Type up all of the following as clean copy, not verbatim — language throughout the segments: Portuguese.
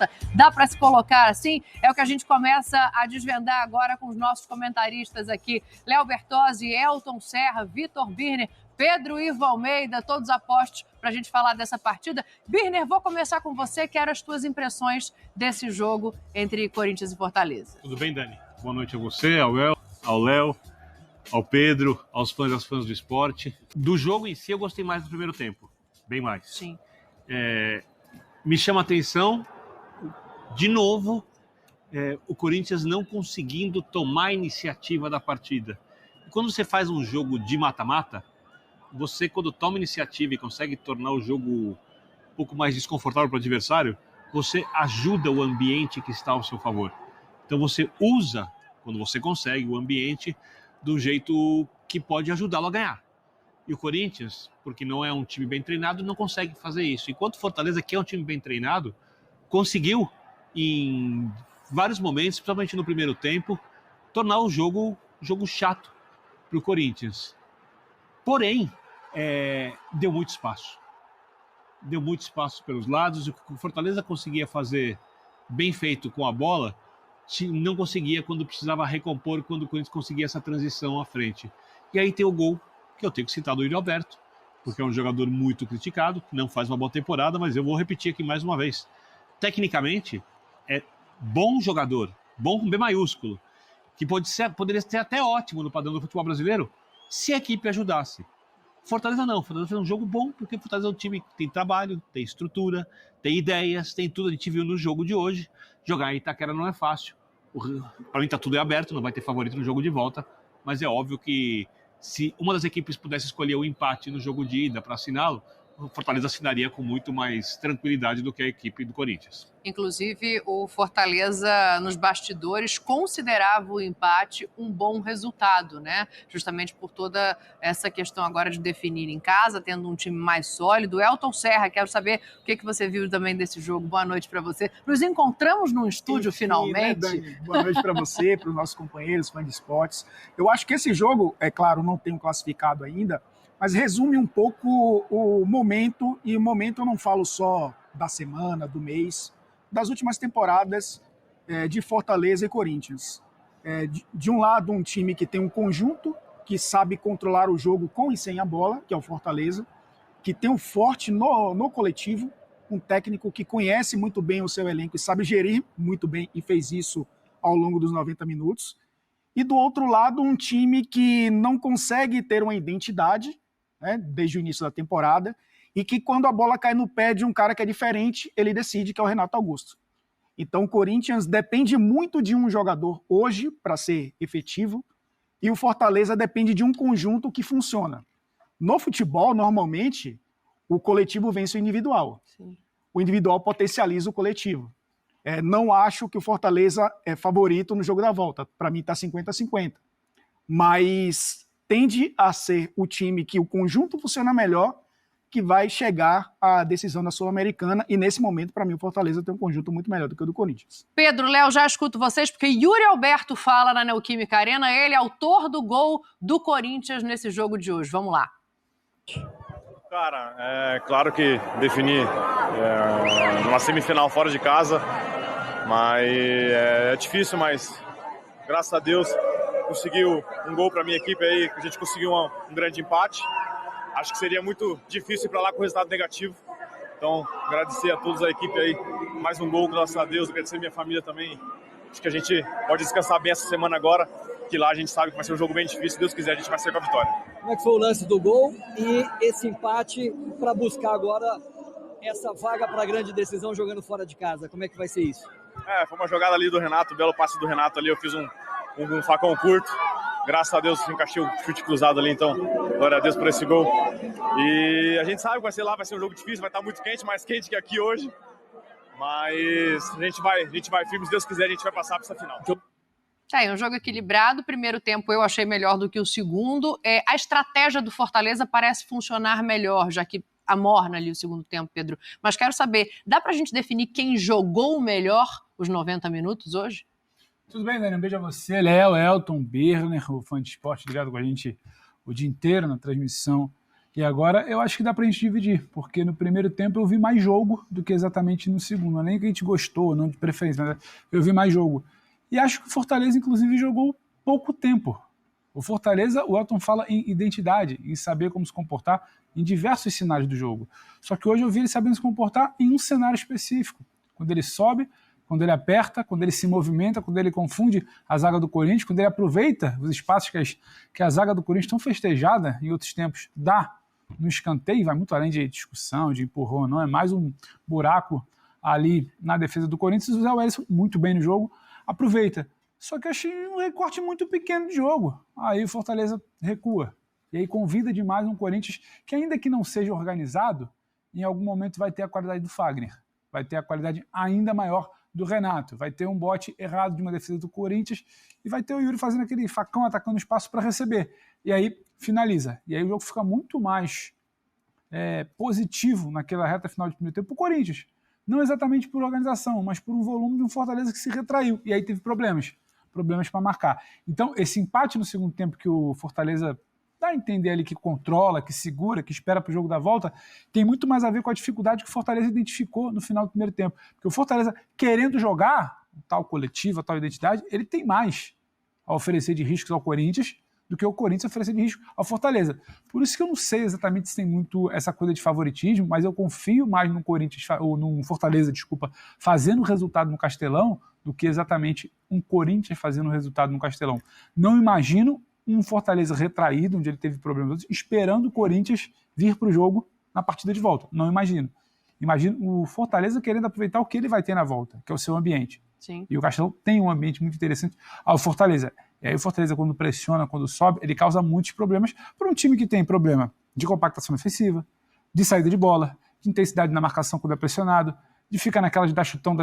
volta? Dá para se colocar assim? É o que a gente começa a desvendar agora com os nossos comentaristas aqui. Léo Bertozzi, Elton Serra, Vitor Birner, Pedro Ivo Almeida, todos apostos para a gente falar dessa partida. Birner, vou começar com você. Quero as tuas impressões desse jogo entre Corinthians e Fortaleza. Tudo bem, Dani? Boa noite a você, ao Léo, ao Pedro, aos fãs e às fãs do esporte. Do jogo em si, eu gostei mais do primeiro tempo. Bem mais. Sim. Me chama a atenção, de novo, o Corinthians não conseguindo tomar a iniciativa da partida. Quando você faz um jogo de mata-mata, você, quando toma iniciativa e consegue tornar o jogo um pouco mais desconfortável para o adversário, você ajuda o ambiente que está ao seu favor. Então você usa, quando você consegue, o ambiente do jeito que pode ajudá-lo a ganhar. E o Corinthians, porque não é um time bem treinado, não consegue fazer isso. Enquanto o Fortaleza, que é um time bem treinado, conseguiu, em vários momentos, principalmente no primeiro tempo, tornar o jogo chato para o Corinthians. Porém, deu muito espaço. Deu muito espaço pelos lados. O que o Fortaleza conseguia fazer bem feito com a bola, não conseguia quando precisava recompor, quando o Corinthians conseguia essa transição à frente. E aí tem o gol, que eu tenho que citar, do Yuri Alberto, porque é um jogador muito criticado, que não faz uma boa temporada, mas eu vou repetir aqui mais uma vez. Tecnicamente, é bom jogador, bom com B maiúsculo, que poderia ser até ótimo no padrão do futebol brasileiro, se a equipe ajudasse. Fortaleza não, Fortaleza fez um jogo bom, porque Fortaleza é um time que tem trabalho, tem estrutura, tem ideias, tem tudo. A gente viu no jogo de hoje, jogar em Itaquera não é fácil. Para mim tá tudo aberto, não vai ter favorito no jogo de volta, mas é óbvio que se uma das equipes pudesse escolher o empate no jogo de ida para assiná-lo, o Fortaleza assinaria com muito mais tranquilidade do que a equipe do Corinthians. Inclusive, o Fortaleza, nos bastidores, considerava o empate um bom resultado, né? Justamente por toda essa questão agora de definir em casa, tendo um time mais sólido. Elton Serra, quero saber o que você viu também desse jogo. Boa noite para você. Nos encontramos no estúdio, finalmente. Né, Dani? Boa noite para você, para os nossos companheiros, fãs de esportes. Eu acho que esse jogo, é claro, não tem um classificado ainda, mas resume um pouco o momento, e o momento eu não falo só da semana, do mês, das últimas temporadas de Fortaleza e Corinthians. De um lado, um time que tem um conjunto, que sabe controlar o jogo com e sem a bola, que é o Fortaleza, que tem um forte no coletivo, um técnico que conhece muito bem o seu elenco e sabe gerir muito bem, e fez isso ao longo dos 90 minutos. E do outro lado, um time que não consegue ter uma identidade, né, desde o início da temporada, e que quando a bola cai no pé de um cara que é diferente, ele decide, que é o Renato Augusto. Então o Corinthians depende muito de um jogador hoje para ser efetivo, e o Fortaleza depende de um conjunto que funciona. No futebol, normalmente, o coletivo vence o individual. Sim. O individual potencializa o coletivo. Não acho que o Fortaleza é favorito no jogo da volta. Para mim está 50-50. Mas tende a ser o time que o conjunto funciona melhor, que vai chegar à decisão da Sul-Americana, e nesse momento, para mim, o Fortaleza tem um conjunto muito melhor do que o do Corinthians. Pedro, Léo, já escuto vocês, porque Yuri Alberto fala na Neoquímica Arena, ele é autor do gol do Corinthians nesse jogo de hoje. Vamos lá. Cara, é claro que definir numa semifinal fora de casa, mas é difícil, mas graças a Deus conseguiu um gol para a minha equipe aí, a gente conseguiu um grande empate. Acho que seria muito difícil ir para lá com resultado negativo. Então, agradecer a todos a equipe aí, mais um gol, graças a Deus, agradecer a minha família também. Acho que a gente pode descansar bem essa semana agora, que lá a gente sabe que vai ser um jogo bem difícil, se Deus quiser a gente vai sair com a vitória. Como é que foi o lance do gol e esse empate para buscar agora essa vaga para a grande decisão jogando fora de casa? Como é que vai ser isso? Foi uma jogada ali do Renato, belo passe do Renato ali, eu fiz um facão curto. Graças a Deus encaixei o chute cruzado ali, então glória a Deus por esse gol. E a gente sabe que vai ser lá, vai ser um jogo difícil, vai estar muito quente, mais quente que aqui hoje. Mas a gente vai firme, se Deus quiser, a gente vai passar para essa final. Tá aí, um jogo equilibrado. Primeiro tempo eu achei melhor do que o segundo. A estratégia do Fortaleza parece funcionar melhor, já que amorna ali o segundo tempo, Pedro. Mas quero saber, dá pra gente definir quem jogou melhor os 90 minutos hoje? Tudo bem, Dani? Um beijo a você, Léo, Elton, Birner, o fã de esporte ligado com a gente o dia inteiro na transmissão E agora eu acho que dá pra gente dividir, porque no primeiro tempo eu vi mais jogo do que exatamente no segundo. Não é nem que a gente gostou, não de preferência, mas eu vi mais jogo. E acho que o Fortaleza, inclusive, jogou pouco tempo. O Fortaleza, o Elton fala em identidade, em saber como se comportar em diversos cenários do jogo. Só que hoje eu vi ele sabendo se comportar em um cenário específico. Quando ele sobe, quando ele aperta, quando ele se movimenta, quando ele confunde a zaga do Corinthians, quando ele aproveita os espaços que a zaga do Corinthians tão festejada em outros tempos dá no escanteio, vai muito além de discussão, de empurrão, não é mais um buraco ali na defesa do Corinthians. O Zé Wellison, muito bem no jogo, aproveita. Só que eu achei um recorte muito pequeno de jogo. Aí o Fortaleza recua. E aí convida demais um Corinthians que, ainda que não seja organizado, em algum momento vai ter a qualidade do Fagner. Vai ter a qualidade ainda maior do Renato. Vai ter um bote errado de uma defesa do Corinthians e vai ter o Yuri fazendo aquele facão, atacando o espaço para receber. E aí finaliza. E aí o jogo fica muito mais positivo naquela reta final de primeiro tempo para o Corinthians. Não exatamente por organização, mas por um volume de um Fortaleza que se retraiu. E aí teve problemas para marcar. Então, esse empate no segundo tempo que o Fortaleza dá a entender ali que controla, que segura, que espera para o jogo da volta, tem muito mais a ver com a dificuldade que o Fortaleza identificou no final do primeiro tempo. Porque o Fortaleza, querendo jogar, tal coletivo, tal identidade, ele tem mais a oferecer de riscos ao Corinthians do que o Corinthians oferecer de risco ao Fortaleza. Por isso que eu não sei exatamente se tem muito essa coisa de favoritismo, mas eu confio mais no Corinthians, ou no Fortaleza, fazendo resultado no Castelão, do que exatamente um Corinthians fazendo resultado no Castelão. Não imagino um Fortaleza retraído, onde ele teve problemas, esperando o Corinthians vir para o jogo na partida de volta. Não imagino. Imagino o Fortaleza querendo aproveitar o que ele vai ter na volta, que é o seu ambiente. Sim. E o Castelão tem um ambiente muito interessante ao Fortaleza. E aí o Fortaleza, quando pressiona, quando sobe, ele causa muitos problemas para um time que tem problema de compactação defensiva, de saída de bola, de intensidade na marcação quando é pressionado, de ficar naquela de dar chutão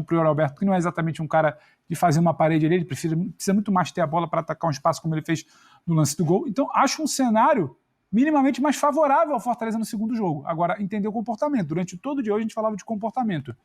pro Yuri Alberto, que não é exatamente um cara de fazer uma parede ali, ele precisa muito mais ter a bola para atacar um espaço como ele fez no lance do gol. Então acho um cenário minimamente mais favorável ao Fortaleza no segundo jogo. Agora, entender o comportamento. Durante todo o dia hoje a gente falava de comportamento.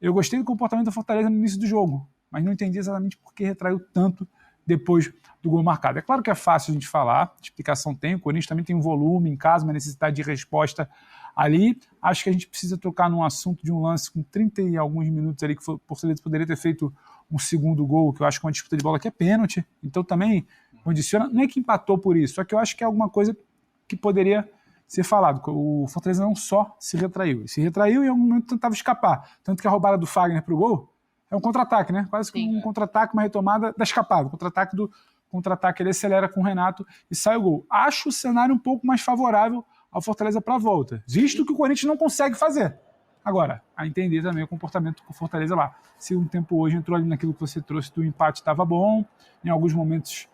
Eu gostei do comportamento da Fortaleza no início do jogo, mas não entendi exatamente por que retraiu tanto depois do gol marcado. É claro que é fácil a gente falar, explicação tem, o Corinthians também tem um volume em casa, uma necessidade de resposta ali. Acho que a gente precisa tocar num assunto de um lance com 30 e alguns minutos ali, que o Fortaleza poderia ter feito um segundo gol, que eu acho que uma disputa de bola que é pênalti, então também condiciona, não é que empatou por isso, só que eu acho que é alguma coisa que poderia ser falado. O Fortaleza não só se retraiu, ele se retraiu e em algum momento tentava escapar, tanto que a roubada do Fagner pro gol é um contra-ataque, né? Quase que um contra-ataque, uma retomada da escapada. O contra-ataque ele acelera com o Renato e sai o gol. Acho o cenário um pouco mais favorável ao Fortaleza para a volta, visto que o Corinthians não consegue fazer. Agora, a entender também o comportamento com o Fortaleza lá. Se um tempo hoje entrou ali naquilo que você trouxe do empate, estava bom, em alguns momentos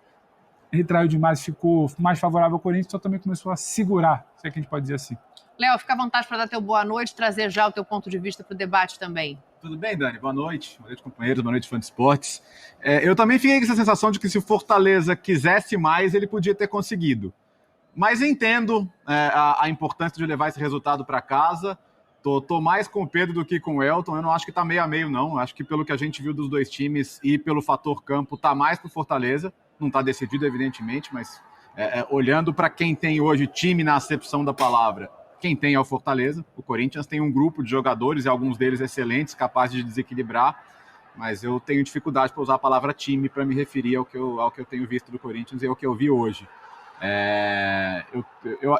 retraiu demais, ficou mais favorável ao Corinthians, então também começou a segurar, se é que a gente pode dizer assim. Léo, fica à vontade para dar teu boa noite, trazer já o teu ponto de vista para o debate também. Tudo bem, Dani? Boa noite, companheiros, boa noite, fã de esportes. Eu também fiquei com essa sensação de que se o Fortaleza quisesse mais, ele podia ter conseguido. Mas entendo a importância de levar esse resultado para casa. Tô mais com o Pedro do que com o Elton. Eu não acho que tá meio a meio, não. Eu acho que pelo que a gente viu dos dois times e pelo fator campo, tá mais pro Fortaleza. Não tá decidido, evidentemente, mas olhando para quem tem hoje time na acepção da palavra, quem tem é o Fortaleza. O Corinthians tem um grupo de jogadores, e alguns deles excelentes, capazes de desequilibrar, mas eu tenho dificuldade para usar a palavra time para me referir ao que eu tenho visto do Corinthians e ao que eu vi hoje.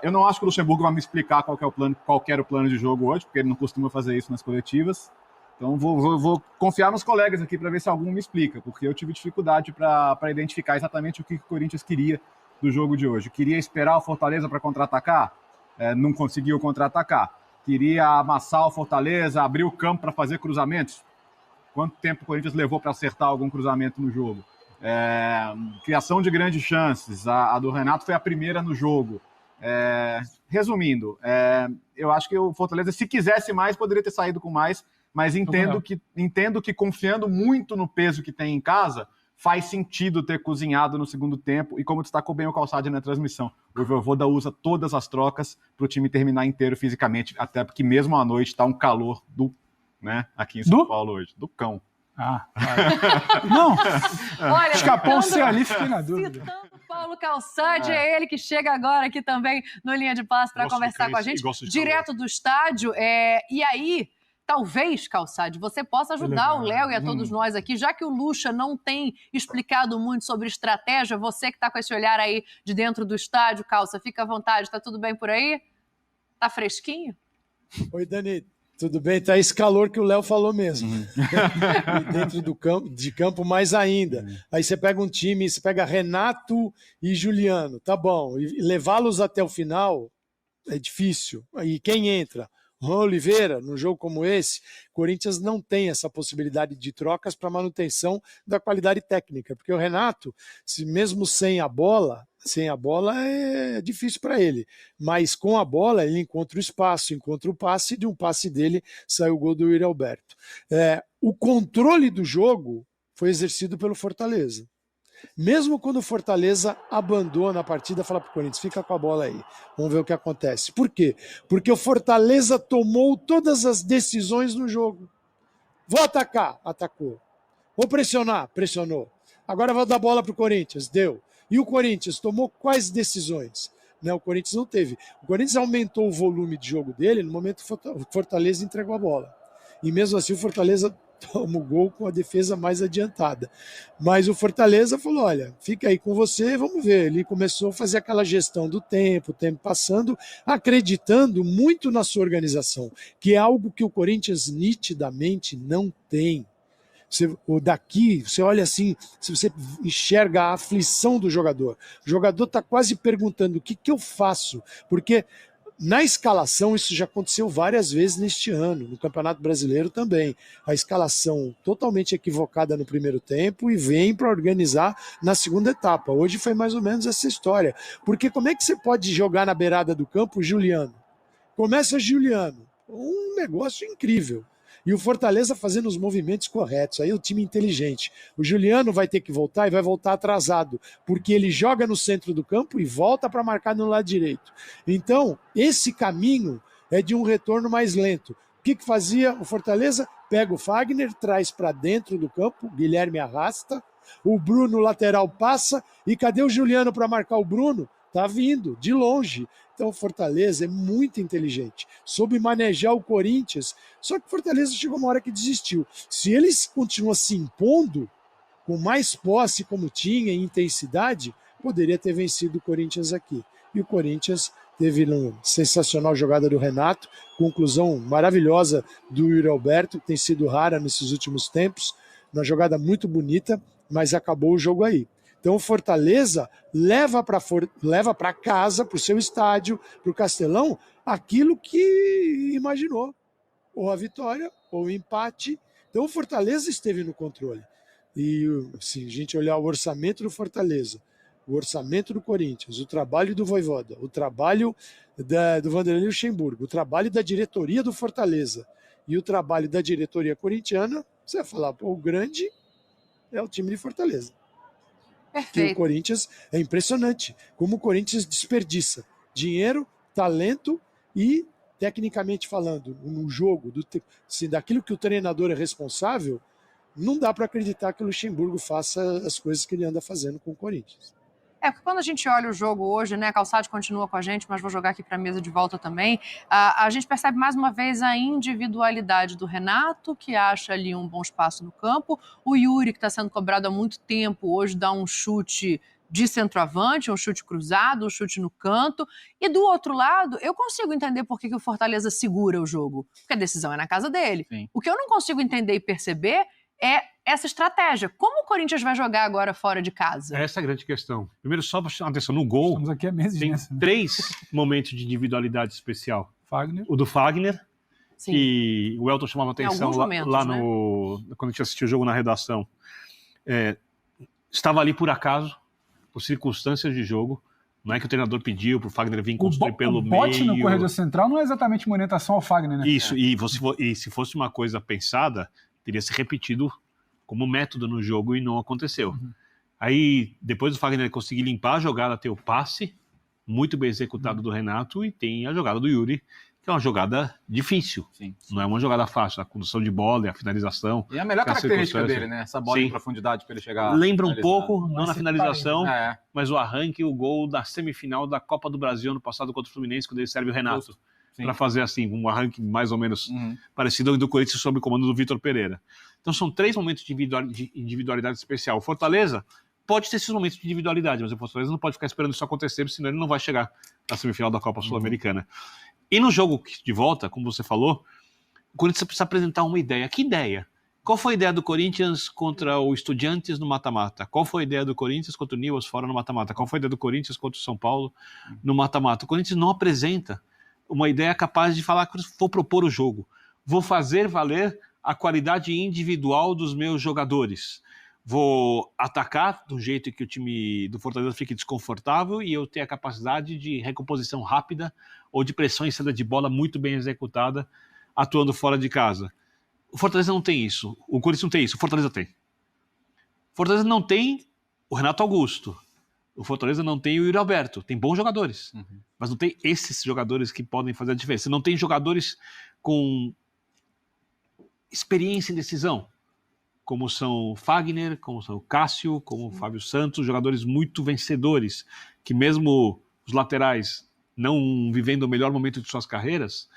Eu não acho que o Luxemburgo vai me explicar qual era o plano de jogo hoje, porque ele não costuma fazer isso nas coletivas. Então vou confiar nos colegas aqui para ver se algum me explica, porque eu tive dificuldade para identificar exatamente o que o Corinthians queria do jogo de hoje. Queria esperar o Fortaleza para contra-atacar? Não conseguiu contra-atacar. Queria amassar o Fortaleza, abrir o campo para fazer cruzamentos? Quanto tempo o Corinthians levou para acertar algum cruzamento no jogo? Criação de grandes chances. A do Renato foi a primeira no jogo. Resumindo, eu acho que o Fortaleza, se quisesse mais, poderia ter saído com mais, mas entendo que confiando muito no peso que tem em casa, faz sentido ter cozinhado no segundo tempo, e como destacou bem o Calçade na transmissão, o Vojvoda usa todas as trocas para o time terminar inteiro fisicamente, até porque mesmo à noite está um calor aqui em São Paulo hoje, do cão. Não, olha, escapou um C ali, fiquei na dúvida. Citando Paulo Paulo Calçade, é ele que chega agora aqui também no Linha de Passe para conversar com a gente, direto do estádio. E aí, talvez, Calçade, você possa ajudar o Léo e a todos nós aqui, já que o Lucha não tem explicado muito sobre estratégia, você que está com esse olhar aí de dentro do estádio, Calça, fica à vontade, tá tudo bem por aí? Tá fresquinho? Oi, Dani, tudo bem? Tá esse calor que o Léo falou mesmo. E dentro de campo mais ainda. Aí você pega um time, você pega Renato e Juliano, tá bom. E levá-los até o final é difícil. E quem entra? Juan Oliveira, num jogo como esse, Corinthians não tem essa possibilidade de trocas para manutenção da qualidade técnica, porque o Renato, mesmo sem a bola é difícil para ele, mas com a bola ele encontra o espaço, encontra o passe, e de um passe dele saiu o gol do Yuri Alberto. O controle do jogo foi exercido pelo Fortaleza. Mesmo quando o Fortaleza abandona a partida, fala para o Corinthians, fica com a bola aí, vamos ver o que acontece. Por quê? Porque o Fortaleza tomou todas as decisões no jogo. Vou atacar, atacou. Vou pressionar, pressionou. Agora vou dar bola para o Corinthians, deu. E o Corinthians tomou quais decisões? O Corinthians não teve. O Corinthians aumentou o volume de jogo dele no momento que o Fortaleza entregou a bola. E mesmo assim o Fortaleza toma o gol com a defesa mais adiantada. Mas o Fortaleza falou, olha, fica aí com você, vamos ver. Ele começou a fazer aquela gestão do tempo, o tempo passando, acreditando muito na sua organização, que é algo que o Corinthians nitidamente não tem. Você olha assim, se você enxerga a aflição do jogador. O jogador está quase perguntando o que eu faço, porque na escalação isso já aconteceu várias vezes neste ano, no Campeonato Brasileiro também. A escalação totalmente equivocada no primeiro tempo e vem para organizar na segunda etapa. Hoje foi mais ou menos essa história, porque como é que você pode jogar na beirada do campo Juliano? Começa Juliano, um negócio incrível. E o Fortaleza fazendo os movimentos corretos, aí o time inteligente. O Juliano vai ter que voltar e vai voltar atrasado, porque ele joga no centro do campo e volta para marcar no lado direito. Então, esse caminho é de um retorno mais lento. O que fazia o Fortaleza? Pega o Fagner, traz para dentro do campo, Guilherme arrasta, o Bruno lateral passa, e cadê o Juliano para marcar o Bruno? Tá vindo, de longe. Então o Fortaleza é muito inteligente, soube manejar o Corinthians, só que o Fortaleza chegou uma hora que desistiu. Se eles continuam se impondo, com mais posse como tinha, em intensidade, poderia ter vencido o Corinthians aqui. E o Corinthians teve uma sensacional jogada do Renato, conclusão maravilhosa do Yuri Alberto, que tem sido rara nesses últimos tempos, uma jogada muito bonita, mas acabou o jogo aí. Então o Fortaleza leva para casa, para o seu estádio, para o Castelão, aquilo que imaginou. Ou a vitória, ou o empate. Então o Fortaleza esteve no controle. E se a gente olhar o orçamento do Fortaleza, o orçamento do Corinthians, o trabalho do Vojvoda, o trabalho do Vanderlei Luxemburgo, o trabalho da diretoria do Fortaleza e o trabalho da diretoria corintiana, você vai falar, o grande é o time de Fortaleza. Que o Corinthians é impressionante, como o Corinthians desperdiça dinheiro, talento e, tecnicamente falando, no jogo, daquilo que o treinador é responsável, não dá para acreditar que o Luxemburgo faça as coisas que ele anda fazendo com o Corinthians. Porque quando a gente olha o jogo hoje, né, Calçade continua com a gente, mas vou jogar aqui para a mesa de volta também, a gente percebe mais uma vez a individualidade do Renato, que acha ali um bom espaço no campo, o Yuri, que está sendo cobrado há muito tempo, hoje dá um chute de centroavante, um chute cruzado, um chute no canto, e do outro lado, eu consigo entender por que o Fortaleza segura o jogo, porque a decisão é na casa dele. Sim. O que eu não consigo entender e perceber é essa estratégia. Como o Corinthians vai jogar agora fora de casa? Essa é a grande questão. Primeiro, só para chamar atenção, no gol, estamos aqui há meses tem nessa, né? 3 momentos de individualidade especial. Fagner. O do Fagner, Sim. que o Elton chamava atenção lá no, né? Quando a gente assistiu o jogo na redação. Estava ali por acaso, por circunstâncias de jogo. Não é que o treinador pediu para o Fagner vir construir pelo meio. O bote no corredor central não é exatamente uma orientação ao Fagner, né? Isso, e se fosse uma coisa pensada, teria se repetido como método no jogo e não aconteceu. Uhum. Aí, depois do Fagner conseguir limpar a jogada, ter o passe muito bem executado do Renato, e tem a jogada do Yuri, que é uma jogada difícil. Sim. Não é uma jogada fácil, a condução de bola e a finalização. E a melhor Essa característica circunstância. dele, né? Essa bola Sim. em profundidade para ele chegar. Lembra um finalizar. pouco, não na finalização, É. mas o arranque e o gol da semifinal da Copa do Brasil ano passado contra o Fluminense, quando ele serve o Renato. Para fazer assim, um arranque mais ou menos parecido ao do Corinthians sob o comando do Vitor Pereira. Então são 3 momentos de individualidade especial. O Fortaleza pode ter esses momentos de individualidade, mas o Fortaleza não pode ficar esperando isso acontecer, senão ele não vai chegar na semifinal da Copa Sul-Americana. E no jogo de volta, como você falou, o Corinthians precisa apresentar uma ideia. Que ideia? Qual foi a ideia do Corinthians contra o Estudiantes no mata-mata? Qual foi a ideia do Corinthians contra o Newell's fora no mata-mata? Qual foi a ideia do Corinthians contra o São Paulo no mata-mata? O Corinthians não apresenta uma ideia capaz de falar que vou propor o jogo, vou fazer valer a qualidade individual dos meus jogadores, vou atacar do jeito que o time do Fortaleza fique desconfortável e eu ter a capacidade de recomposição rápida ou de pressão em saída de bola muito bem executada, atuando fora de casa. O Fortaleza não tem isso, o Corinthians não tem isso, o Fortaleza tem. O Fortaleza não tem o Renato Augusto, o Fortaleza não tem o Yuri Alberto, tem bons jogadores, mas não tem esses jogadores que podem fazer a diferença. Não tem jogadores com experiência em decisão, como são o Fagner, como são o Cássio, como o Fábio Santos, jogadores muito vencedores, que mesmo os laterais não vivendo o melhor momento de suas carreiras,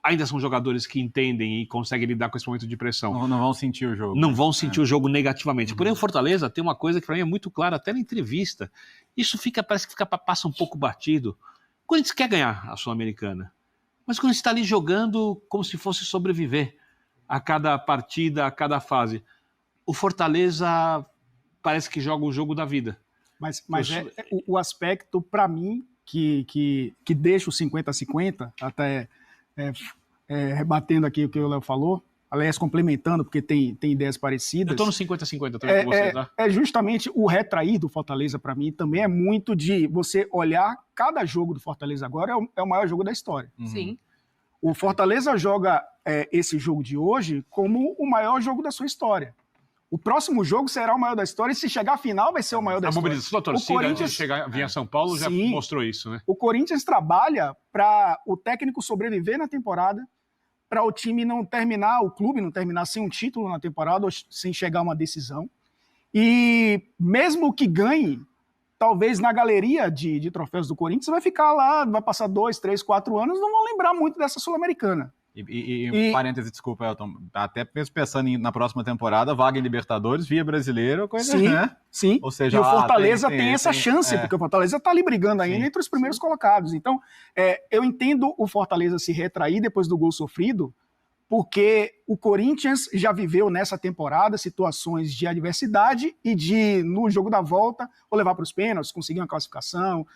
ainda são jogadores que entendem e conseguem lidar com esse momento de pressão. Não vão sentir o jogo. Não vão sentir o jogo negativamente. Porém, o Fortaleza tem uma coisa que para mim é muito clara, até na entrevista. Isso parece que passa um pouco batido. O Corinthians quer ganhar a Sul-Americana, mas o Corinthians está ali jogando como se fosse sobreviver a cada partida, a cada fase. O Fortaleza parece que joga o jogo da vida. Mas o aspecto, para mim, que deixa o 50-50, até rebatendo aqui o que o Léo falou, aliás, complementando, porque tem ideias parecidas. Eu estou no 50-50 também com você, tá? É justamente o retrair do Fortaleza, para mim, também é muito de você olhar cada jogo do Fortaleza agora, é o maior jogo da história. Sim. O Fortaleza joga esse jogo de hoje como o maior jogo da sua história. O próximo jogo será o maior da história e se chegar à final vai ser o maior da história. A mobilização da torcida antes de vir a São Paulo já mostrou isso, né? O Corinthians trabalha para o técnico sobreviver na temporada, para o time não terminar, o clube não terminar sem um título na temporada ou sem chegar a uma decisão. E mesmo que ganhe, talvez na galeria de troféus do Corinthians vai ficar lá, vai passar 2, 3, 4 anos, não vão lembrar muito dessa Sul-Americana. E parêntese, desculpa, Elton, até mesmo pensando na próxima temporada, vaga em Libertadores, via brasileiro, coisa sim, né? Sim, ou seja, e o Fortaleza tem essa chance, porque o Fortaleza está ali brigando ainda entre os primeiros colocados. Então, eu entendo o Fortaleza se retrair depois do gol sofrido, porque o Corinthians já viveu nessa temporada situações de adversidade e de, no jogo da volta, ou levar para os pênaltis, conseguir uma classificação.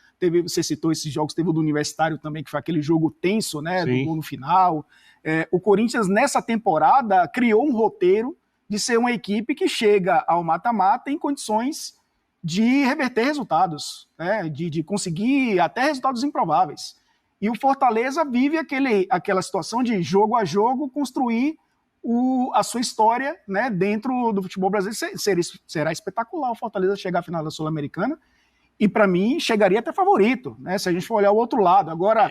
Você citou esses jogos, teve o do Universitário também, que foi aquele jogo tenso, né, do gol no final. O Corinthians, nessa temporada, criou um roteiro de ser uma equipe que chega ao mata-mata em condições de reverter resultados, né, de conseguir até resultados improváveis. E o Fortaleza vive aquela situação de jogo a jogo construir a sua história, né, dentro do futebol brasileiro. Será espetacular o Fortaleza chegar à final da Sul-Americana e, para mim, chegaria até favorito, né, se a gente for olhar o outro lado. Agora,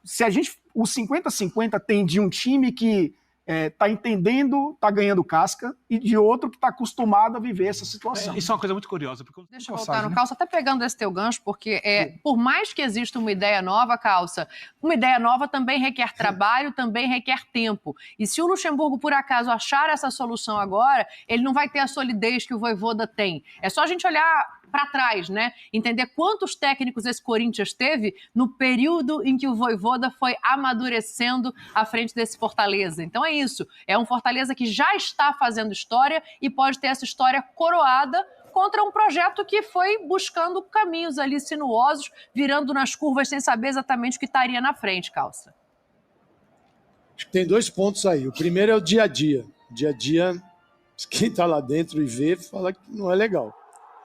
se o 50-50 tem de um time que está entendendo, está ganhando casca, e de outro que está acostumado a viver essa situação. Isso é uma coisa muito curiosa. Porque... Deixa eu voltar no Calça, até pegando esse teu gancho, porque por mais que exista uma ideia nova, Calça, uma ideia nova também requer trabalho, também requer tempo. E se o Luxemburgo, por acaso, achar essa solução agora, ele não vai ter a solidez que o Vojvoda tem. É só a gente olhar para trás, né? Entender quantos técnicos esse Corinthians teve no período em que o Vojvoda foi amadurecendo à frente desse Fortaleza. Então é isso. É um Fortaleza que já está fazendo história e pode ter essa história coroada contra um projeto que foi buscando caminhos ali sinuosos, virando nas curvas sem saber exatamente o que estaria na frente, Calça. Acho que tem 2 pontos aí. O primeiro é o dia a dia. Dia a dia, quem está lá dentro e vê, fala que não é legal.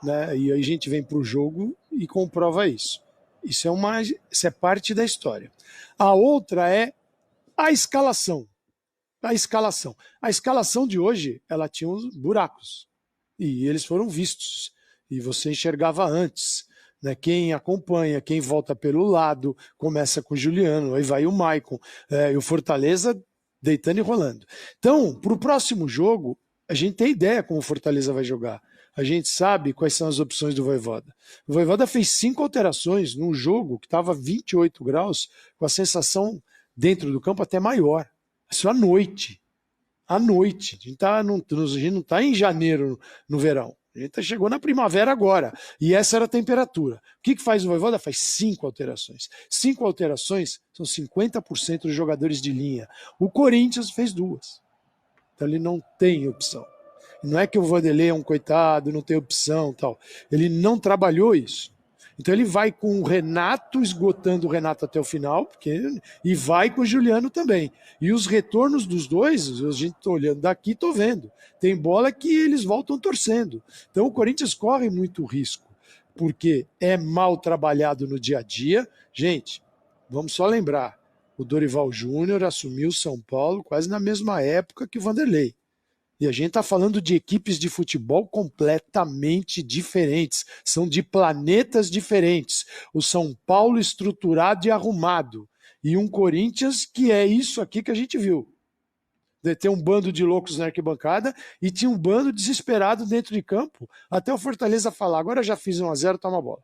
Né? E aí a gente vem para o jogo e comprova isso. Isso é parte da história. A outra é a escalação. A escalação de hoje, ela tinha uns buracos. E eles foram vistos. E você enxergava antes. né? Quem acompanha, quem volta pelo lado, começa com o Juliano, aí vai o Maicon, e o Fortaleza deitando e rolando. Então, para o próximo jogo, a gente tem ideia como o Fortaleza vai jogar. A gente sabe quais são as opções do Vojvoda. O Vojvoda fez 5 alterações num jogo que estava 28 graus, com a sensação dentro do campo até maior. Isso à noite. À noite. A gente não está em janeiro no verão. A gente chegou na primavera agora. E essa era a temperatura. O que faz o Vojvoda? Faz 5 alterações. 5 alterações são 50% dos jogadores de linha. O Corinthians fez 2. Então ele não tem opção. Não é que o Vanderlei é um coitado, não tem opção, tal. Ele não trabalhou isso. Então ele vai com o Renato, esgotando o Renato até o final, e vai com o Juliano também. E os retornos dos dois, a gente está olhando daqui, estou vendo. Tem bola que eles voltam torcendo. Então o Corinthians corre muito risco, porque é mal trabalhado no dia a dia. Gente, vamos só lembrar, o Dorival Júnior assumiu São Paulo quase na mesma época que o Vanderlei. E a gente está falando de equipes de futebol completamente diferentes. São de planetas diferentes. O São Paulo estruturado e arrumado. E um Corinthians que é isso aqui que a gente viu. Tem um bando de loucos na arquibancada e tinha um bando desesperado dentro de campo. Até o Fortaleza falar, agora já fiz 1-0, toma a bola.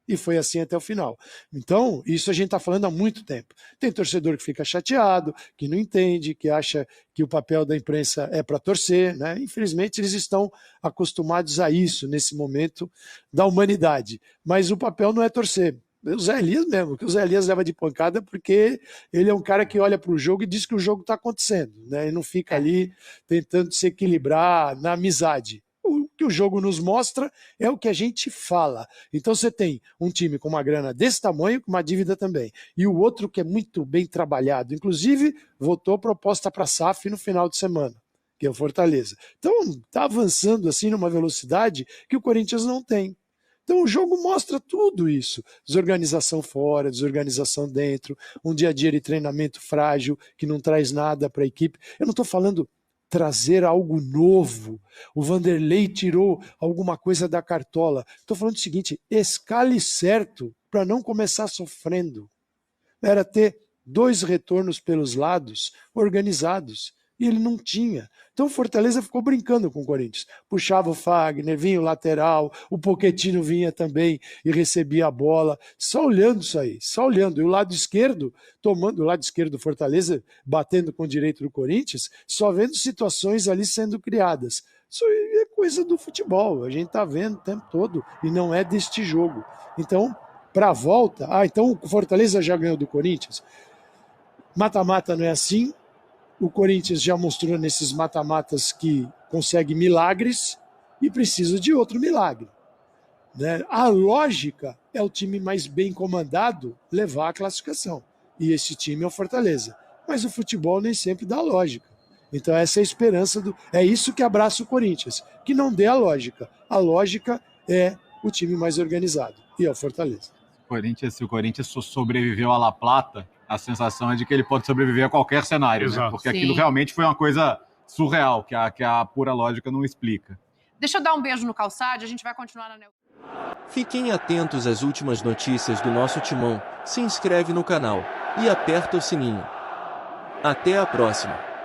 E foi assim até o final. Então, isso a gente está falando há muito tempo. Tem torcedor que fica chateado, que não entende, que acha que o papel da imprensa é para torcer, né? Infelizmente, eles estão acostumados a isso nesse momento da humanidade. Mas o papel não é torcer. O Zé Elias mesmo, que o Zé Elias leva de pancada porque ele é um cara que olha para o jogo e diz que o jogo está acontecendo, né? Ele não fica ali tentando se equilibrar na amizade. O que o jogo nos mostra é o que a gente fala. Então você tem um time com uma grana desse tamanho, com uma dívida também. E o outro que é muito bem trabalhado. Inclusive, votou proposta para a SAF no final de semana, que é o Fortaleza. Então está avançando assim numa velocidade que o Corinthians não tem. Então o jogo mostra tudo isso. Desorganização fora, desorganização dentro, um dia a dia de treinamento frágil, que não traz nada para a equipe. Eu não estou falando trazer algo novo. O Vanderlei tirou alguma coisa da cartola. Estou falando o seguinte, escale certo para não começar sofrendo. Era ter 2 retornos pelos lados organizados. E ele não tinha. Então o Fortaleza ficou brincando com o Corinthians. Puxava o Fagner, vinha o lateral, o Pochettino vinha também e recebia a bola. Só olhando isso aí, só olhando. E o lado esquerdo, tomando o lado esquerdo do Fortaleza, batendo com o direito do Corinthians, só vendo situações ali sendo criadas. Isso é coisa do futebol, a gente está vendo o tempo todo e não é deste jogo. Então, para a volta... então o Fortaleza já ganhou do Corinthians? Mata-mata não é assim. O Corinthians já mostrou nesses mata-matas que consegue milagres e precisa de outro milagre, né? A lógica é o time mais bem comandado levar a classificação. E esse time é o Fortaleza. Mas o futebol nem sempre dá lógica. Então essa é a esperança é isso que abraça o Corinthians, que não dê a lógica. A lógica é o time mais organizado, e é o Fortaleza. Se o Corinthians sobreviveu à La Plata, a sensação é de que ele pode sobreviver a qualquer cenário, né? Porque aquilo realmente foi uma coisa surreal, que a pura lógica não explica. Deixa eu dar um beijo no Calçade, a gente vai continuar na... Fiquem atentos às últimas notícias do nosso timão, se inscreve no canal e aperta o sininho. Até a próxima!